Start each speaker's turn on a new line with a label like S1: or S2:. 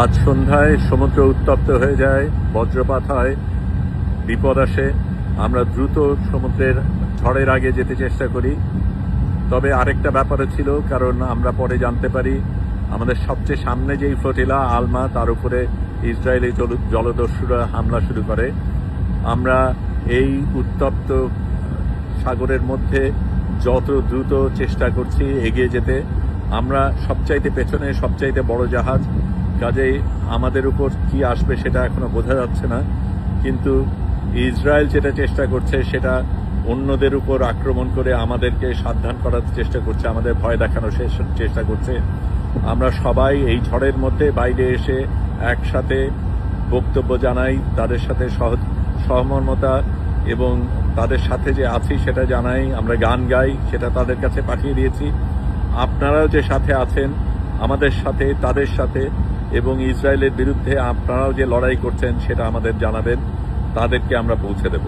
S1: আজ সন্ধ্যায় সমুদ্র উত্তপ্ত হয়ে যায়, বজ্রপাত হয়, বিপদ আসে। আমরা দ্রুত সমুদ্রের ঝড়ের আগে যেতে চেষ্টা করি। তবে আরেকটা ব্যাপারও ছিল, কারণ আমরা পরে জানতে পারি আমাদের সবচেয়ে সামনে যেই ফ্লোটিলা আলমা, তার উপরে ইসরায়েলি জলদস্যুরা হামলা শুরু করে। আমরা এই উত্তপ্ত সাগরের মধ্যে যত দ্রুত চেষ্টা করছি এগিয়ে যেতে। আমরা সবচাইতে পেছনে, সবচাইতে বড় জাহাজ, কাজেই আমাদের উপর কি আসবে সেটা এখনো বোঝা যাচ্ছে না। কিন্তু ইসরায়েল যেটা চেষ্টা করছে সেটা অন্যদের উপর আক্রমণ করে আমাদেরকে সাবধান করার চেষ্টা করছে, আমাদের ভয় দেখানোর চেষ্টা করছে। আমরা সবাই এই ঝড়ের মধ্যে বাইরে এসে একসাথে বক্তব্য জানাই, তাদের সাথে সহমর্মতা এবং তাদের সাথে যে আছি সেটা জানাই। আমরা গান গাই, সেটা তাদের কাছে পাঠিয়ে দিয়েছি। আপনারাও যে সাথে আছেন আমাদের সাথে, তাদের সাথে, এবং ইসরায়েলের বিরুদ্ধে আপনারাও যে লড়াই করছেন সেটা আমাদের জানাবেন, তাদেরকে আমরা পৌঁছে দেব।